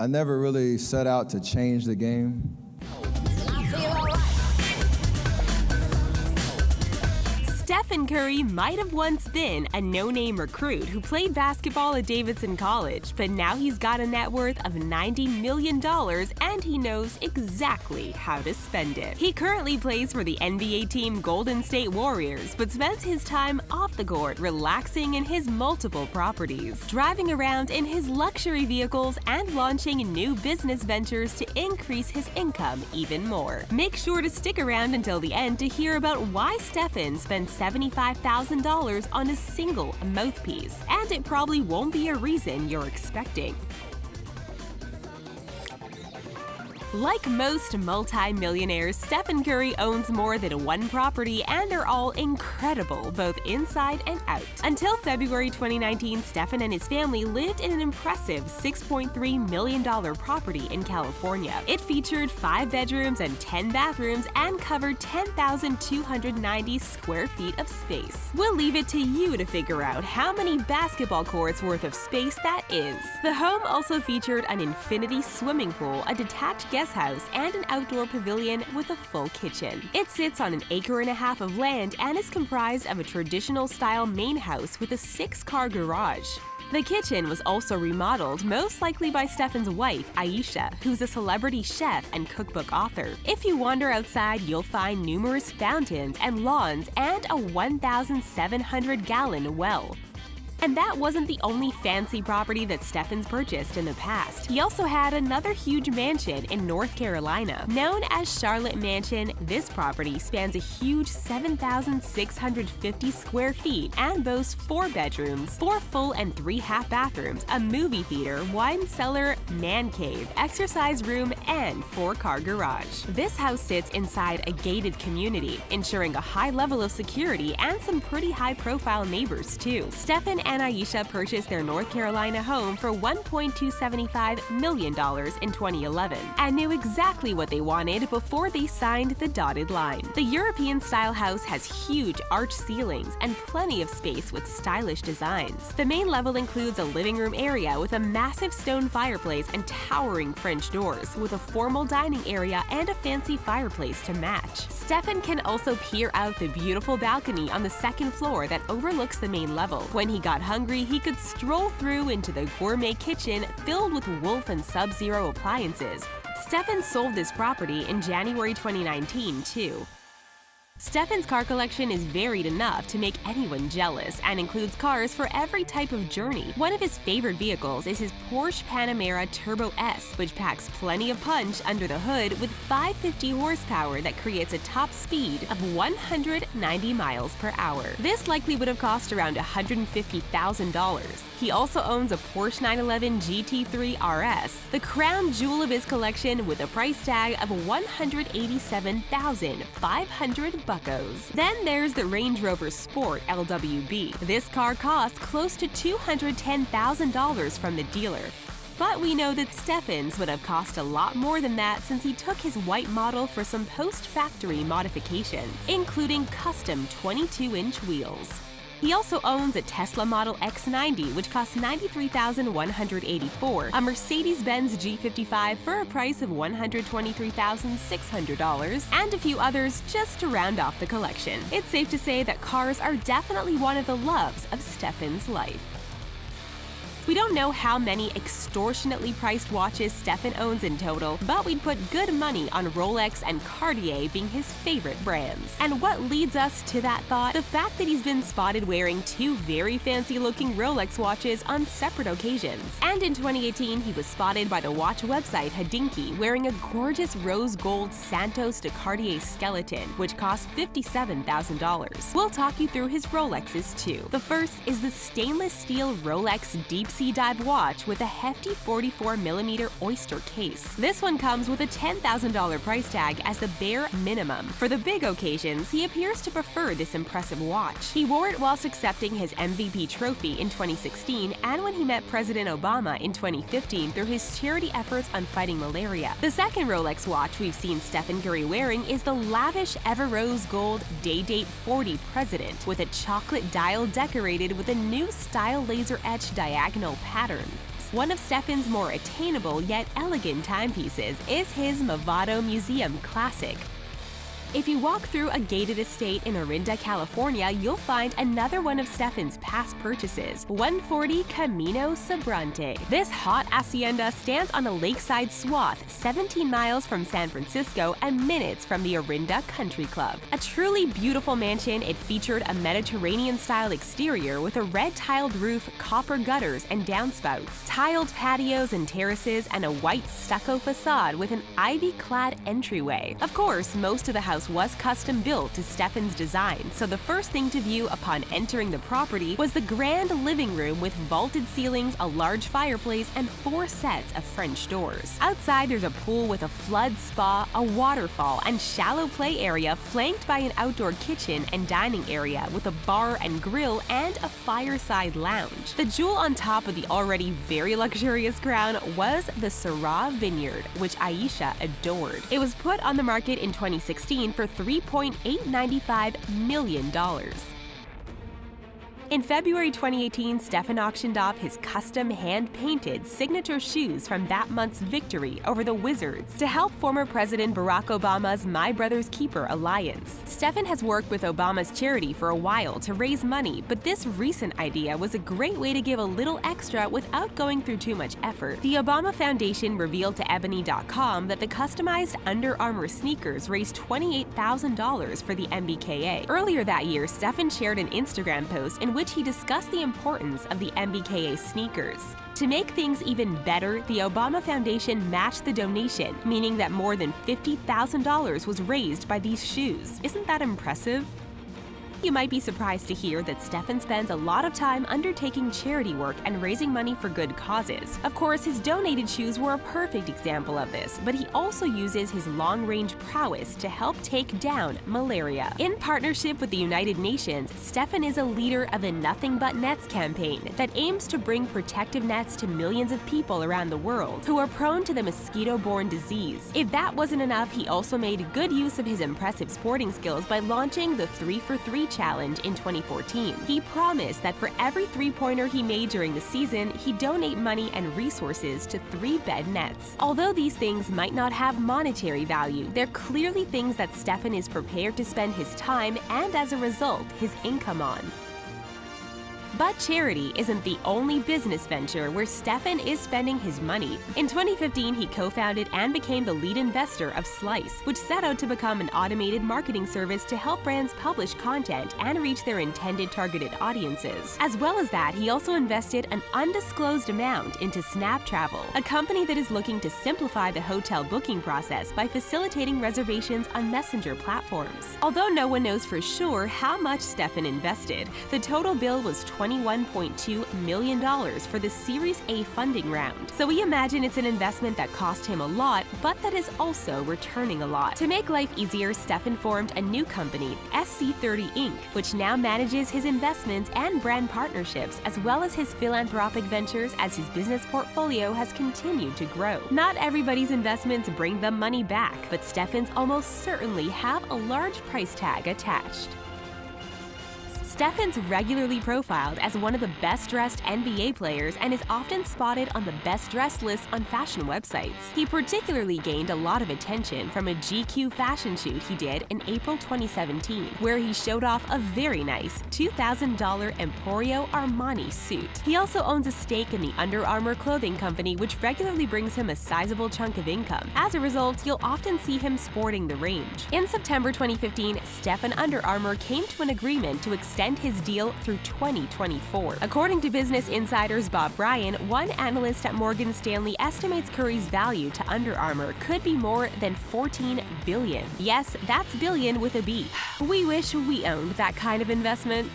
I never really set out to change the game. Stephen Curry might have once been a no-name recruit who played basketball at Davidson College, but now he's got a net worth of $90 million and he knows exactly how to spend it. He currently plays for the NBA team Golden State Warriors, but spends his time off the court relaxing in his multiple properties, driving around in his luxury vehicles and launching new business ventures to increase his income even more. Make sure to stick around until the end to hear about why Stephen spends $75,000 on a single mouthpiece, and it probably won't be a reason you're expecting. Like most multi-millionaires, Stephen Curry owns more than one property and they're all incredible, both inside and out. Until February 2019, Stephen and his family lived in an impressive $6.3 million property in California. It featured 5 bedrooms and 10 bathrooms and covered 10,290 square feet of space. We'll leave it to you to figure out how many basketball courts worth of space that is. The home also featured an infinity swimming pool, a detached guest house, and an outdoor pavilion with a full kitchen. It sits on an 1.5 acres of land and is comprised of a traditional-style main house with a 6-car garage. The kitchen was also remodeled, most likely by Stephen's wife, Aisha, who's a celebrity chef and cookbook author. If you wander outside, you'll find numerous fountains and lawns and a 1,700-gallon well. And that wasn't the only fancy property that Stephen's purchased in the past. He also had another huge mansion in North Carolina. Known as Charlotte Mansion, this property spans a huge 7,650 square feet and boasts 4 bedrooms, 4 full and 3 half bathrooms, a movie theater, wine cellar, man cave, exercise room, and 4-car garage. This house sits inside a gated community, ensuring a high level of security and some pretty high-profile neighbors too. Stephen and Aisha purchased their North Carolina home for $1.275 million in 2011 and knew exactly what they wanted before they signed the dotted line. The European-style house has huge arched ceilings and plenty of space with stylish designs. The main level includes a living room area with a massive stone fireplace and towering French doors, with a formal dining area and a fancy fireplace to match. Stephen can also peer out the beautiful balcony on the 2nd floor that overlooks the main level. When he got hungry, he could stroll through into the gourmet kitchen filled with Wolf and Sub-Zero appliances. Stephen sold this property in January 2019, too. Stephen's car collection is varied enough to make anyone jealous and includes cars for every type of journey. One of his favorite vehicles is his Porsche Panamera Turbo S, which packs plenty of punch under the hood with 550 horsepower that creates a top speed of 190 miles per hour. This likely would have cost around $150,000. He also owns a Porsche 911 GT3 RS, the crown jewel of his collection, with a price tag of $187,500. Then there's the Range Rover Sport LWB. This car costs close to $210,000 from the dealer. But we know that Stephen's would have cost a lot more than that since he took his white model for some post-factory modifications, including custom 22-inch wheels. He also owns a Tesla Model X90, which costs $93,184, a Mercedes-Benz G55 for a price of $123,600, and a few others just to round off the collection. It's safe to say that cars are definitely one of the loves of Stephen's life. We don't know how many extortionately priced watches Stephen owns in total, but we'd put good money on Rolex and Cartier being his favorite brands. And what leads us to that thought? The fact that he's been spotted wearing 2 very fancy-looking Rolex watches on separate occasions. And in 2018, he was spotted by the watch website Hodinkee wearing a gorgeous rose gold Santos de Cartier skeleton, which cost $57,000. We'll talk you through his Rolexes too. The first is the stainless steel Rolex Deep Sea Dive watch with a hefty 44mm oyster case. This one comes with a $10,000 price tag as the bare minimum. For the big occasions, he appears to prefer this impressive watch. He wore it whilst accepting his MVP trophy in 2016 and when he met President Obama in 2015 through his charity efforts on fighting malaria. The second Rolex watch we've seen Stephen Curry wearing is the lavish Ever Rose Gold Day-Date 40 President, with a chocolate dial decorated with a new style laser-etched diagonal pattern. one of Stephen's more attainable yet elegant timepieces is his Movado Museum Classic. If you walk through a gated estate in Orinda, California, you'll find another one of Stephen's past purchases, 140 Camino Sobrante. This hot hacienda stands on a lakeside swath 17 miles from San Francisco and minutes from the Orinda Country Club. A truly beautiful mansion, it featured a Mediterranean-style exterior with a red-tiled roof, copper gutters and downspouts, tiled patios and terraces, and a white stucco facade with an ivy-clad entryway. Of course, most of the house was custom built to Stephen's design, so the first thing to view upon entering the property was the grand living room with vaulted ceilings, a large fireplace, and 4 sets of French doors. Outside, there's a pool with a flood spa, a waterfall, and shallow play area flanked by an outdoor kitchen and dining area with a bar and grill and a fireside lounge. The jewel on top of the already very luxurious crown was the Syrah Vineyard, which Aisha adored. It was put on the market in 2016 for $3.895 million. In February 2018, Stephen auctioned off his custom hand-painted signature shoes from that month's victory over the Wizards to help former President Barack Obama's My Brother's Keeper alliance. Stephen has worked with Obama's charity for a while to raise money, but this recent idea was a great way to give a little extra without going through too much effort. The Obama Foundation revealed to Ebony.com that the customized Under Armour sneakers raised $28,000 for the MBKA. Earlier that year, Stephen shared an Instagram post in which he discussed the importance of the MBKA sneakers. To make things even better, the Obama Foundation matched the donation, meaning that more than $50,000 was raised by these shoes. Isn't that impressive? You might be surprised to hear that Stephen spends a lot of time undertaking charity work and raising money for good causes. Of course, his donated shoes were a perfect example of this, but he also uses his long-range prowess to help take down malaria. In partnership with the United Nations, Stephen is a leader of the Nothing But Nets campaign that aims to bring protective nets to millions of people around the world who are prone to the mosquito-borne disease. If that wasn't enough, he also made good use of his impressive sporting skills by launching the 3-for-3 Challenge in 2014. He promised that for every three-pointer he made during the season, he'd donate money and resources to 3 bed nets. Although these things might not have monetary value, they're clearly things that Stephen is prepared to spend his time and, as a result, his income on. But charity isn't the only business venture where Stephen is spending his money. In 2015, he co-founded and became the lead investor of Slice, which set out to become an automated marketing service to help brands publish content and reach their intended targeted audiences. As well as that, he also invested an undisclosed amount into Snap Travel, a company that is looking to simplify the hotel booking process by facilitating reservations on messenger platforms. Although no one knows for sure how much Stephen invested, the total bill was $21.2 million for the Series A funding round. So we imagine it's an investment that cost him a lot, but that is also returning a lot. To make life easier, Stephen formed a new company, SC30 Inc., which now manages his investments and brand partnerships, as well as his philanthropic ventures as his business portfolio has continued to grow. Not everybody's investments bring them money back, but Stephen's almost certainly have a large price tag attached. Stephen's regularly profiled as one of the best-dressed NBA players and is often spotted on the best-dressed lists on fashion websites. He particularly gained a lot of attention from a GQ fashion shoot he did in April 2017, where he showed off a very nice $2,000 Emporio Armani suit. He also owns a stake in the Under Armour clothing company, which regularly brings him a sizable chunk of income. As a result, you'll often see him sporting the range. In September 2015, Stephen Under Armour came to an agreement to extend his deal through 2024. According to Business Insider's Bob Bryan, one analyst at Morgan Stanley estimates Curry's value to Under Armour could be more than $14 billion. Yes, that's billion with a B. We wish we owned that kind of investment.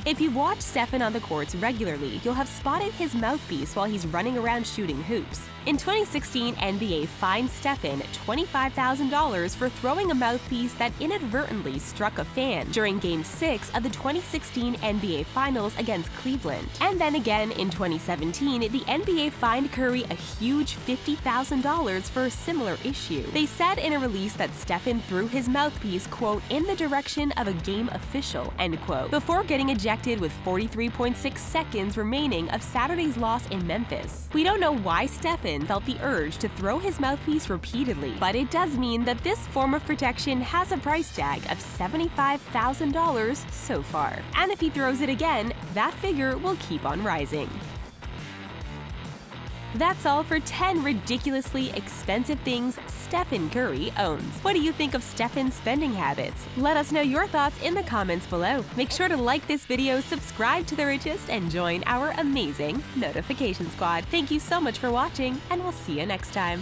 If you watch Stephen on the courts regularly, you'll have spotted his mouthpiece while he's running around shooting hoops. In 2016, NBA fined Stephen $25,000 for throwing a mouthpiece that inadvertently struck a fan during Game 6 of the 2016 NBA Finals against Cleveland. And then again in 2017, the NBA fined Curry a huge $50,000 for a similar issue. They said in a release that Stephen threw his mouthpiece, quote, in the direction of a game official, end quote, before getting ejected ejected with 43.6 seconds remaining of Saturday's loss in Memphis. We don't know why Stephen felt the urge to throw his mouthpiece repeatedly, but it does mean that this form of protection has a price tag of $75,000 so far. And if he throws it again, that figure will keep on rising. That's all for 10 ridiculously expensive things Stephen Curry owns. What do you think of Stephen's spending habits? Let us know your thoughts in the comments below. Make sure to like this video, subscribe to The Richest, and join our amazing notification squad. Thank you so much for watching, and we'll see you next time.